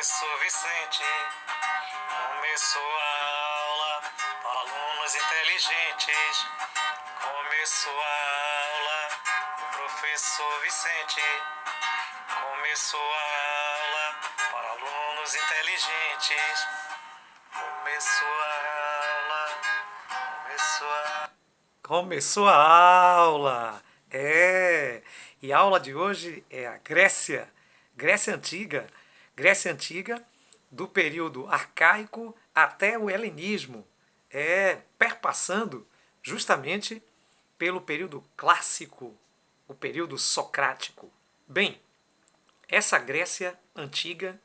professor Vicente. Começou a aula para alunos inteligentes. Começou a aula do professor Vicente. Começou a aula para alunos inteligentes. Começou a aula. Começou a aula. E a aula de hoje é a Grécia. Grécia Antiga. Grécia Antiga, do período arcaico até o helenismo. Perpassando justamente pelo período clássico, o período socrático. Bem, essa Grécia Antiga,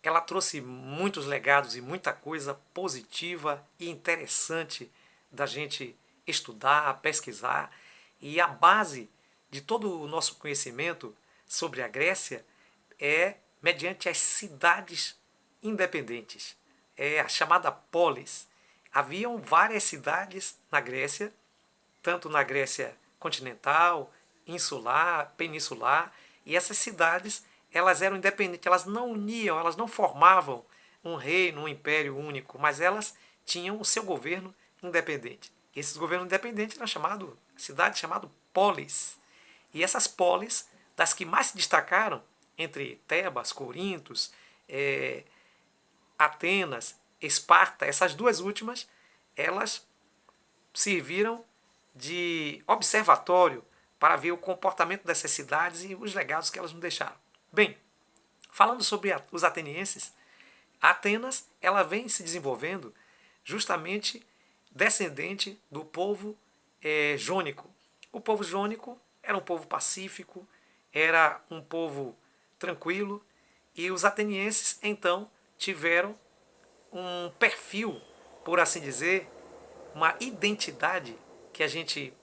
ela trouxe muitos legados e muita coisa positiva e interessante da gente estudar, pesquisar. E a base de todo o nosso conhecimento sobre a Grécia é mediante as cidades independentes. É a chamada polis. Haviam várias cidades na Grécia, tanto na Grécia continental, insular, peninsular, e essas cidades elas eram independentes, elas não uniam, elas não formavam um reino, um império único, mas elas tinham o seu governo independente. E esses governos independentes eram cidades chamadas polis. E essas polis, das que mais se destacaram, entre Tebas, Corintos, Atenas, Esparta, essas duas últimas, elas serviram de observatório para ver o comportamento dessas cidades e os legados que elas nos deixaram. Bem, falando sobre os atenienses, Atenas ela vem se desenvolvendo justamente descendente do povo jônico. O povo jônico era um povo pacífico, era um povo tranquilo, e os atenienses então tiveram um perfil, por assim dizer, uma identidade que a gente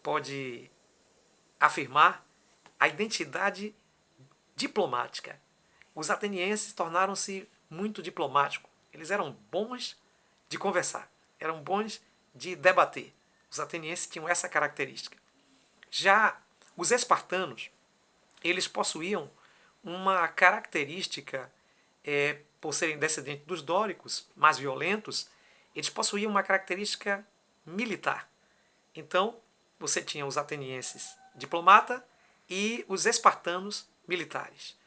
pode afirmar, a identidade diplomática. Os atenienses tornaram-se muito diplomáticos. Eles eram bons de conversar, eram bons de debater. Os atenienses tinham essa característica. Já os espartanos, eles possuíam uma característica, por serem descendentes dos dóricos, mais violentos, eles possuíam uma característica militar. Então, você tinha os atenienses diplomata e os espartanos militares.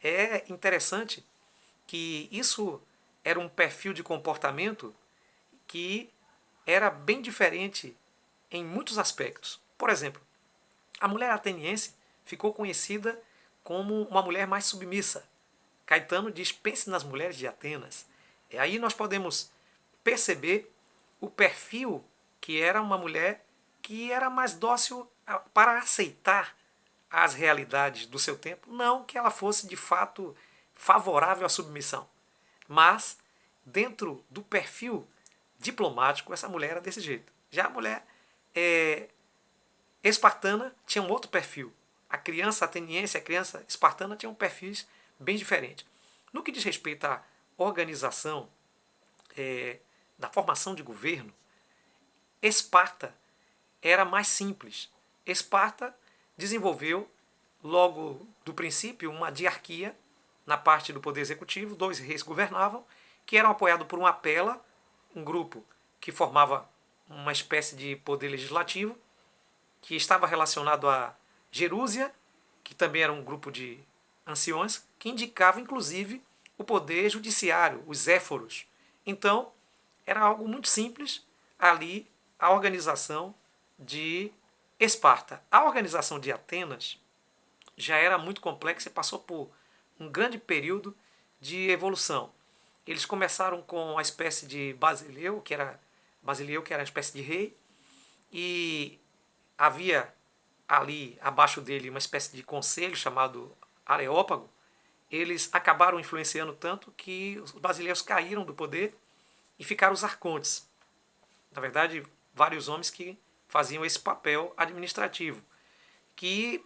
É interessante que isso era um perfil de comportamento que era bem diferente em muitos aspectos. Por exemplo, a mulher ateniense ficou conhecida como uma mulher mais submissa. Caetano diz: pense nas mulheres de Atenas. E aí nós podemos perceber o perfil que era uma mulher que era mais dócil para aceitar as realidades do seu tempo. Não que ela fosse de fato favorável à submissão, mas dentro do perfil diplomático essa mulher era desse jeito. Já a mulher espartana tinha um outro perfil. A criança ateniense, a criança espartana tinham perfis bem diferentes. No que diz respeito à organização da formação de governo, Esparta era mais simples. Esparta desenvolveu, logo do princípio, uma diarquia na parte do poder executivo, 2 reis governavam, que eram apoiados por uma pela, um grupo que formava uma espécie de poder legislativo, que estava relacionado a Jerúsia, que também era um grupo de anciões, que indicava inclusive o poder judiciário, os éforos. Então, era algo muito simples ali a organização de Esparta. A organização de Atenas já era muito complexa e passou por um grande período de evolução. Eles começaram com a espécie de Basileu, que era uma espécie de rei, e havia ali abaixo dele uma espécie de conselho chamado Areópago. Eles acabaram influenciando tanto que os basileus caíram do poder e ficaram os arcontes. Na verdade, vários homens que faziam esse papel administrativo, que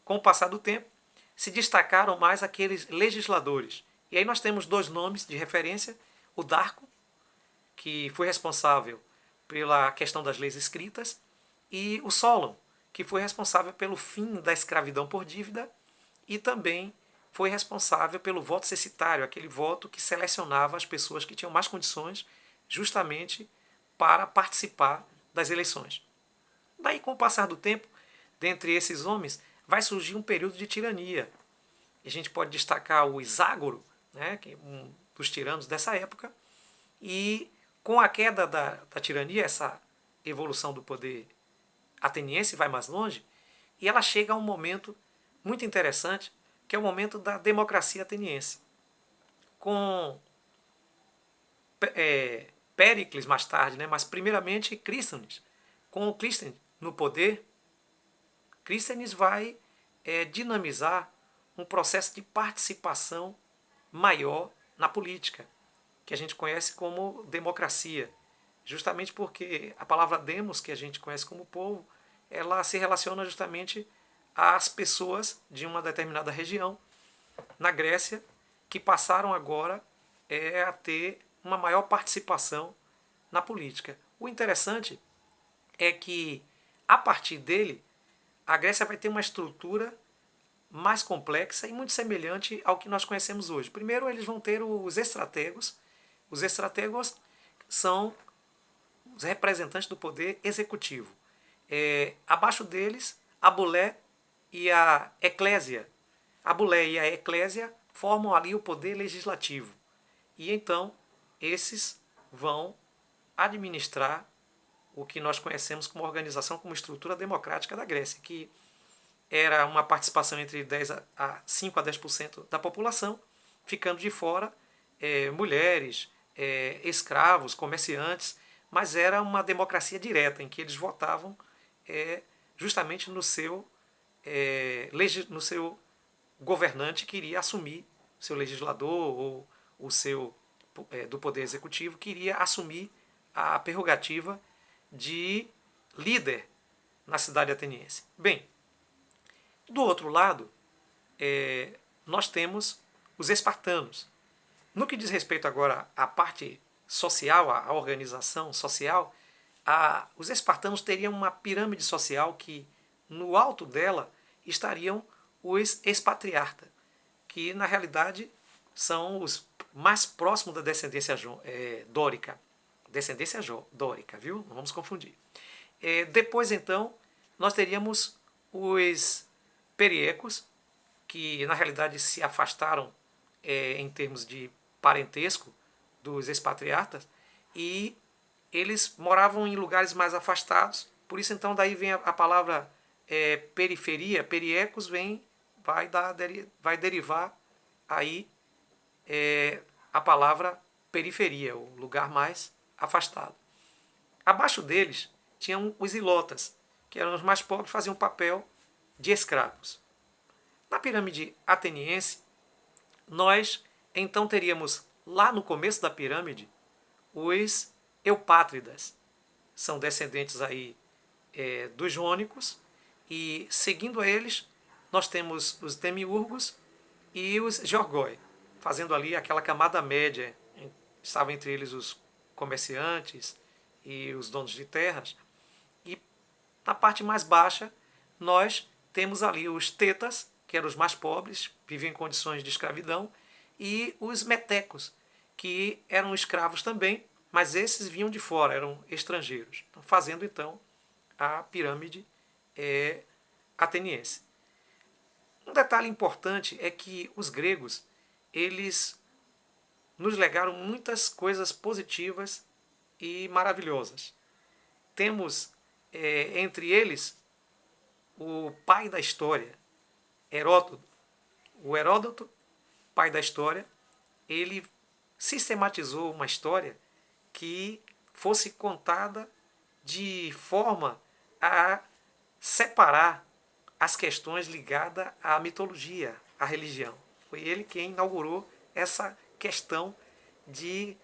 com o passar do tempo se destacaram mais aqueles legisladores. E aí nós temos 2 nomes de referência: o Darco, que foi responsável pela questão das leis escritas, e o Solon, que foi responsável pelo fim da escravidão por dívida e também foi responsável pelo voto censitário, aquele voto que selecionava as pessoas que tinham mais condições justamente para participar das eleições. Daí, com o passar do tempo, dentre esses homens, vai surgir um período de tirania. A gente pode destacar o Iságoro, né, que é um dos tiranos dessa época, e com a queda da tirania, essa evolução do poder ateniense vai mais longe, e ela chega a um momento muito interessante, que é o momento da democracia ateniense. Com Péricles mais tarde, né, mas primeiramente Clístenes. Com o Clístenes no poder, Clístenes vai dinamizar um processo de participação maior na política, que a gente conhece como democracia. Justamente porque a palavra demos, que a gente conhece como povo, ela se relaciona justamente às pessoas de uma determinada região na Grécia que passaram agora a ter uma maior participação na política. O interessante é que, a partir dele, a Grécia vai ter uma estrutura mais complexa e muito semelhante ao que nós conhecemos hoje. Primeiro, eles vão ter os estrategos. Os estrategos são os representantes do poder executivo. Abaixo deles, a bulé e a eclésia. A bulé e a eclésia formam ali o poder legislativo. E então, esses vão administrar o que nós conhecemos como organização, como estrutura democrática da Grécia, que era uma participação entre 5 a 10% da população, ficando de fora mulheres, escravos, comerciantes, mas era uma democracia direta, em que eles votavam justamente no seu governante que iria assumir, o seu legislador ou o seu do poder executivo, que iria assumir a prerrogativa de líder na cidade ateniense. Bem, do outro lado, nós temos os espartanos. No que diz respeito agora à parte social, à organização social, os espartanos teriam uma pirâmide social que, no alto dela, estariam os expatriartas, que na realidade são os mais próximos da descendência dórica. Descendência dórica, viu? Não vamos confundir. Depois, então, nós teríamos os periecos, que na realidade se afastaram em termos de parentesco dos expatriatas, e eles moravam em lugares mais afastados. Por isso, então, daí vem a palavra periferia. Periecos vai derivar aí a palavra periferia, o lugar mais afastado. Abaixo deles tinham os ilotas, que eram os mais pobres, faziam o papel de escravos. Na pirâmide ateniense, nós então teríamos lá no começo da pirâmide os eupátridas. São descendentes aí dos jônicos, e seguindo a eles nós temos os demiurgos e os georgoi, fazendo ali aquela camada média. Estavam entre eles os comerciantes e os donos de terras. E na parte mais baixa nós temos ali os tetas, que eram os mais pobres, viviam em condições de escravidão, e os metecos, que eram escravos também, mas esses vinham de fora, eram estrangeiros, fazendo então a pirâmide ateniense. Um detalhe importante é que os gregos, eles nos legaram muitas coisas positivas e maravilhosas. Temos entre eles o pai da história, Heródoto. O Heródoto, pai da história, ele sistematizou uma história que fosse contada de forma a separar as questões ligadas à mitologia, à religião. Foi ele quem inaugurou essa questão de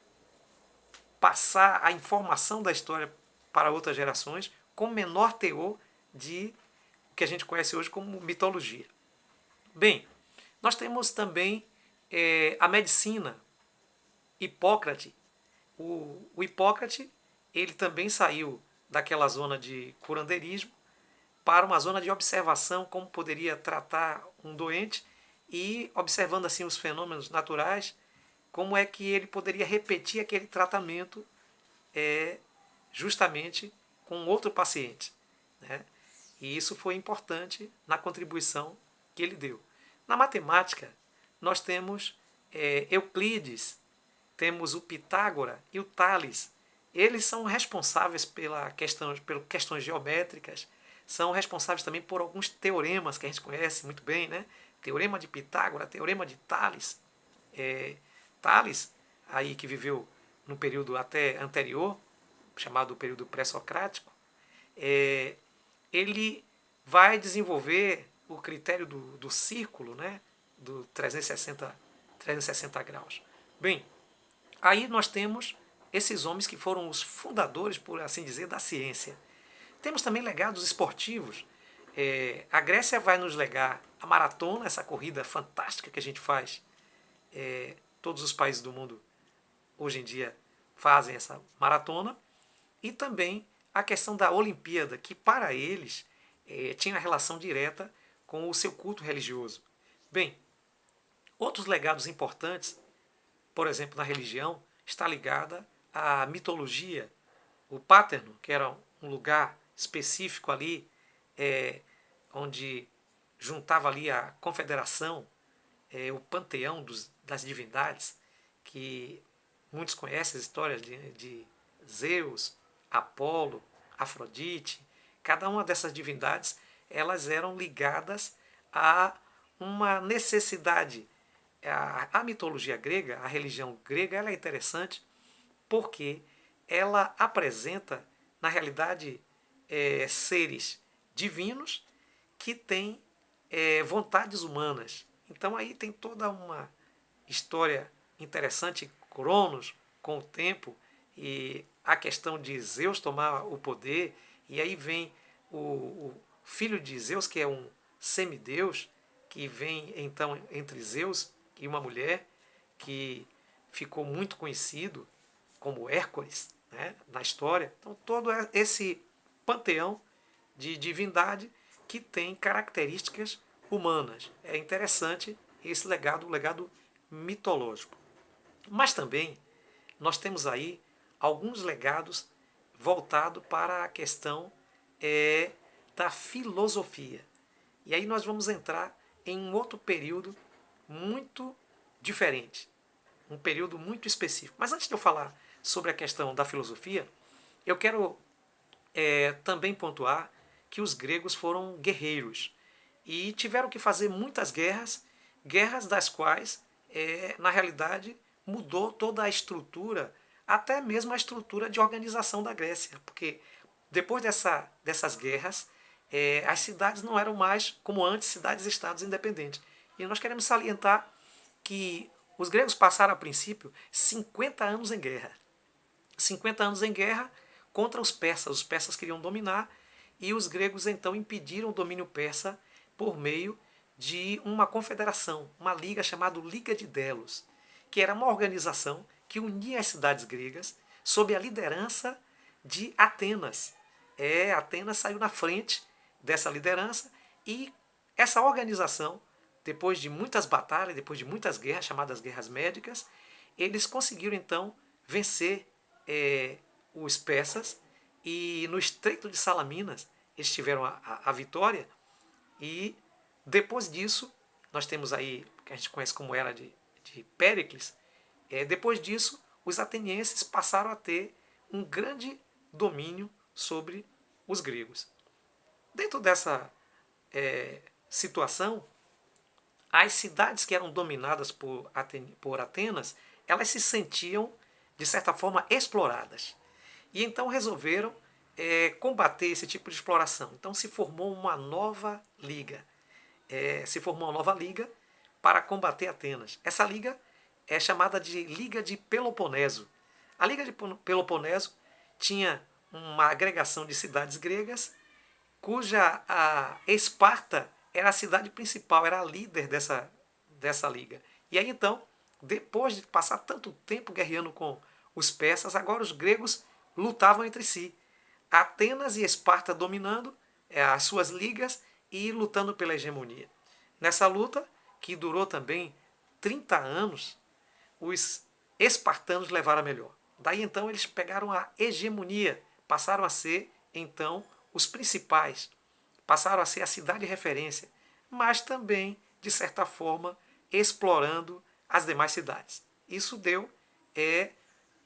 passar a informação da história para outras gerações com menor teor de o que a gente conhece hoje como mitologia. Bem, nós temos também a medicina. Hipócrates. O Hipócrates, ele também saiu daquela zona de curandeirismo para uma zona de observação, como poderia tratar um doente, e observando assim os fenômenos naturais, como é que ele poderia repetir aquele tratamento justamente com outro paciente, né? E isso foi importante na contribuição que ele deu. Na matemática, nós temos Euclides, temos o Pitágora e o Tales. Eles são responsáveis pelas questões geométricas, são responsáveis também por alguns teoremas que a gente conhece muito bem, né? Teorema de Pitágora, teorema de Tales. Tales, aí que viveu no período até anterior, chamado período pré-socrático, ele vai desenvolver o critério do círculo, né? Do 360 graus. Bem, aí nós temos esses homens que foram os fundadores, por assim dizer, da ciência. Temos também legados esportivos. A Grécia vai nos legar a maratona, essa corrida fantástica que a gente faz. Todos os países do mundo hoje em dia fazem essa maratona. E também a questão da Olimpíada, que para eles tinha relação direta com o seu culto religioso. Bem, outros legados importantes, por exemplo, na religião, está ligada à mitologia. O Paterno, que era um lugar específico ali, onde juntava ali a confederação, o panteão das divindades, que muitos conhecem as histórias de Zeus, Apolo, Afrodite. Cada uma dessas divindades, elas eram ligadas a uma necessidade. A mitologia grega, a religião grega, ela é interessante porque ela apresenta, na realidade, seres divinos que têm vontades humanas. Então aí tem toda uma história interessante, Cronos, com o tempo, e a questão de Zeus tomar o poder, e aí vem o filho de Zeus, que é um semideus, que vem então entre Zeus e uma mulher que ficou muito conhecido como Hércules, né, na história. Então todo esse panteão de divindade que tem características humanas. É interessante esse legado, o legado mitológico. Mas também nós temos aí alguns legados voltados para a questão da filosofia. E aí nós vamos entrar em um outro período muito diferente, um período muito específico. Mas antes de eu falar sobre a questão da filosofia, eu quero também pontuar que os gregos foram guerreiros e tiveram que fazer muitas guerras, guerras das quais, na realidade, mudou toda a estrutura, até mesmo a estrutura de organização da Grécia, porque depois dessas guerras, as cidades não eram mais, como antes, cidades-estados independentes. E nós queremos salientar que os gregos passaram, a princípio, 50 anos em guerra. 50 anos em guerra contra os persas. Os persas queriam dominar e os gregos então impediram o domínio persa por meio de uma confederação, uma liga chamada Liga de Delos, que era uma organização que unia as cidades gregas sob a liderança de Atenas. Atenas saiu na frente dessa liderança e essa organização, depois de muitas batalhas, depois de muitas guerras, chamadas guerras médicas, eles conseguiram então vencer os persas e no Estreito de Salaminas eles tiveram a vitória e depois disso, nós temos aí, que a gente conhece como era de Péricles, depois disso os atenienses passaram a ter um grande domínio sobre os gregos. Dentro dessa situação, as cidades que eram dominadas por Atenas, elas se sentiam, de certa forma, exploradas. E então resolveram combater esse tipo de exploração. Então se formou uma nova liga. Para combater Atenas. Essa liga é chamada de Liga de Peloponeso. A Liga de Peloponeso tinha uma agregação de cidades gregas, cuja a Esparta era a cidade principal, era a líder dessa liga. E aí então, depois de passar tanto tempo guerreando com os persas, agora os gregos lutavam entre si. Atenas e Esparta dominando as suas ligas e lutando pela hegemonia. Nessa luta, que durou também 30 anos, os espartanos levaram a melhor. Daí então eles pegaram a hegemonia, passaram a ser então os principais, passaram a ser a cidade de referência, mas também, de certa forma, explorando as demais cidades. Isso deu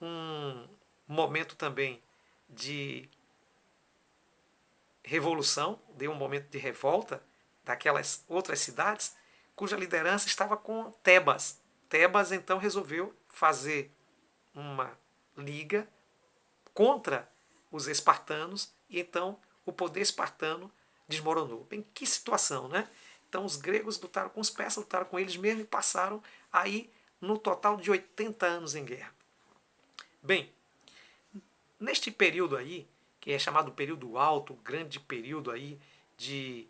um momento também de revolução, deu um momento de revolta daquelas outras cidades, cuja liderança estava com Tebas. Tebas então resolveu fazer uma liga contra os espartanos e então o poder espartano desmoronou. Bem, que situação, né? Então os gregos lutaram com os persas, lutaram com eles mesmos e passaram aí no total de 80 anos em guerra. Bem, neste período aí, que é chamado período alto, grande período aí de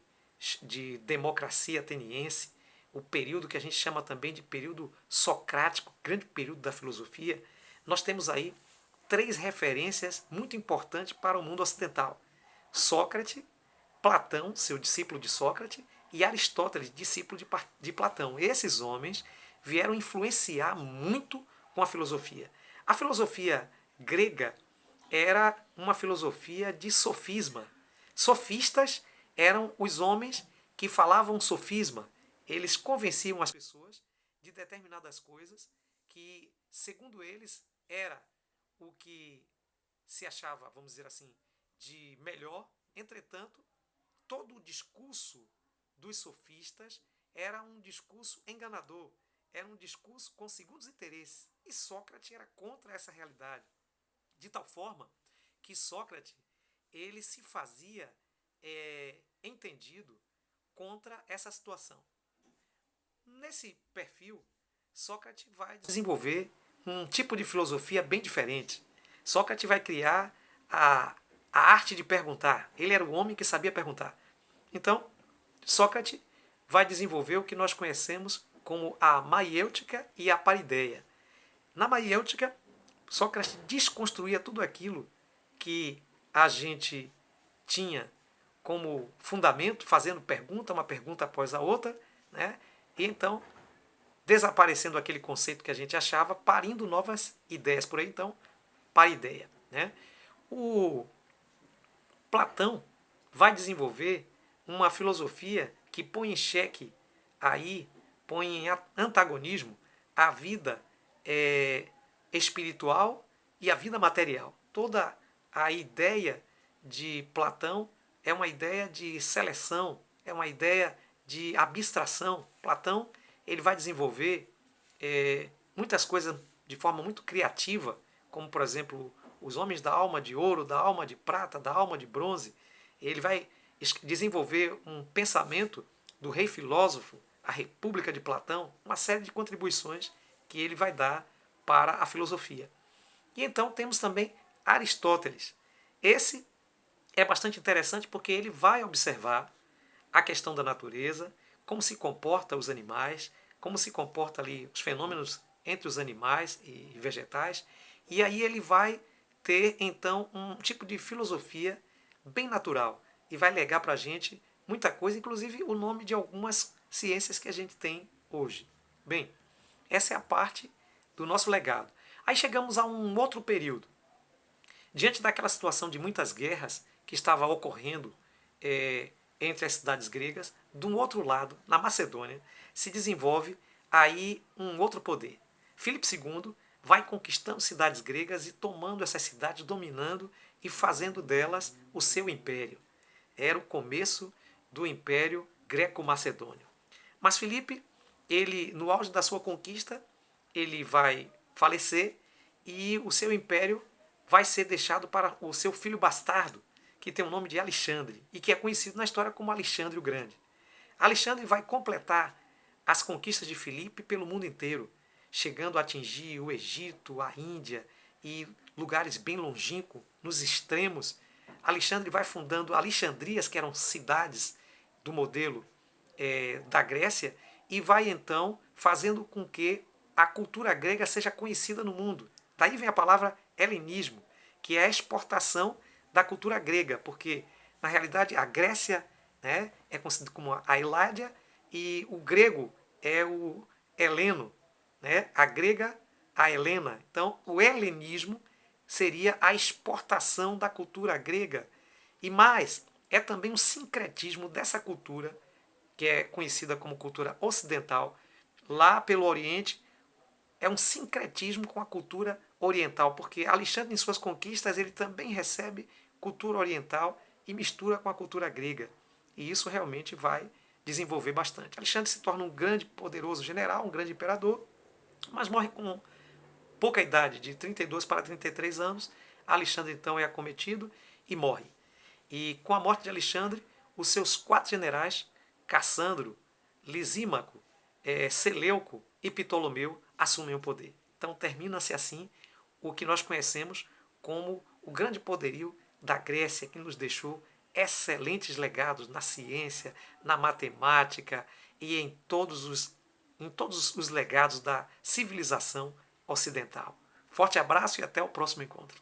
democracia ateniense, o período que a gente chama também de período socrático, grande período da filosofia, nós temos aí 3 referências muito importantes para o mundo ocidental. Sócrates, Platão, seu discípulo de Sócrates, e Aristóteles, discípulo de Platão. Esses homens vieram influenciar muito com a filosofia. A filosofia grega era uma filosofia de sofisma. Sofistas eram os homens que falavam sofisma. Eles convenciam as pessoas de determinadas coisas que, segundo eles, era o que se achava, vamos dizer assim, de melhor. Entretanto, todo o discurso dos sofistas era um discurso enganador, era um discurso com segundos interesses. E Sócrates era contra essa realidade. De tal forma que Sócrates ele se fazia entendido contra essa situação. Nesse perfil, Sócrates vai desenvolver um tipo de filosofia bem diferente. Sócrates vai criar a arte de perguntar. Ele era o homem que sabia perguntar. Então, Sócrates vai desenvolver o que nós conhecemos como a maiêutica e a parideia. Na maiêutica, Sócrates desconstruía tudo aquilo que a gente tinha como fundamento, fazendo pergunta, uma pergunta após a outra, né? E então, desaparecendo aquele conceito que a gente achava, parindo novas ideias por aí, então, parideia, né? O Platão vai desenvolver uma filosofia que põe em xeque, aí, põe em antagonismo a vida espiritual e a vida material. Toda a ideia de Platão é uma ideia de seleção, é uma ideia de abstração. Platão ele vai desenvolver muitas coisas de forma muito criativa, como, por exemplo, os homens da alma de ouro, da alma de prata, da alma de bronze. Ele vai desenvolver um pensamento do rei filósofo, a República de Platão, uma série de contribuições que ele vai dar para a filosofia. E então temos também Aristóteles. Esse é bastante interessante porque ele vai observar a questão da natureza, como se comporta os animais, como se comporta ali os fenômenos entre os animais e vegetais, e aí ele vai ter então um tipo de filosofia bem natural e vai legar para a gente muita coisa, inclusive o nome de algumas ciências que a gente tem hoje. Bem, essa é a parte do nosso legado. Aí chegamos a um outro período. Diante daquela situação de muitas guerras que estava ocorrendo entre as cidades gregas, de um outro lado, na Macedônia, se desenvolve aí um outro poder. Filipe II vai conquistando cidades gregas e tomando essas cidades, dominando e fazendo delas o seu império. Era o começo do Império Greco-Macedônio. Mas Filipe, ele, no auge da sua conquista, ele vai falecer e o seu império vai ser deixado para o seu filho bastardo, que tem o nome de Alexandre e que é conhecido na história como Alexandre o Grande. Alexandre vai completar as conquistas de Filipe pelo mundo inteiro, chegando a atingir o Egito, a Índia e lugares bem longínquos, nos extremos. Alexandre vai fundando Alexandrias, que eram cidades do modelo da Grécia, e vai então fazendo com que a cultura grega seja conhecida no mundo. Daí vem a palavra helenismo, que é a exportação da cultura grega, porque na realidade a Grécia, né, é conhecida como a Iládia e o grego é o heleno, né? A grega, a helena. Então, o helenismo seria a exportação da cultura grega. E mais, é também um sincretismo dessa cultura, que é conhecida como cultura ocidental, lá pelo Oriente, é um sincretismo com a cultura oriental, porque Alexandre, em suas conquistas, ele também recebe cultura oriental e mistura com a cultura grega. E isso realmente vai desenvolver bastante. Alexandre se torna um grande, poderoso general, um grande imperador, mas morre com pouca idade, de 32 para 33 anos. Alexandre então é acometido e morre. E com a morte de Alexandre, os seus 4 generais, Cassandro, Lisímaco, Seleuco e Ptolomeu, assumem o poder. Então termina-se assim o que nós conhecemos como o grande poderio da Grécia, que nos deixou excelentes legados na ciência, na matemática e em todos os legados da civilização ocidental. Forte abraço e até o próximo encontro.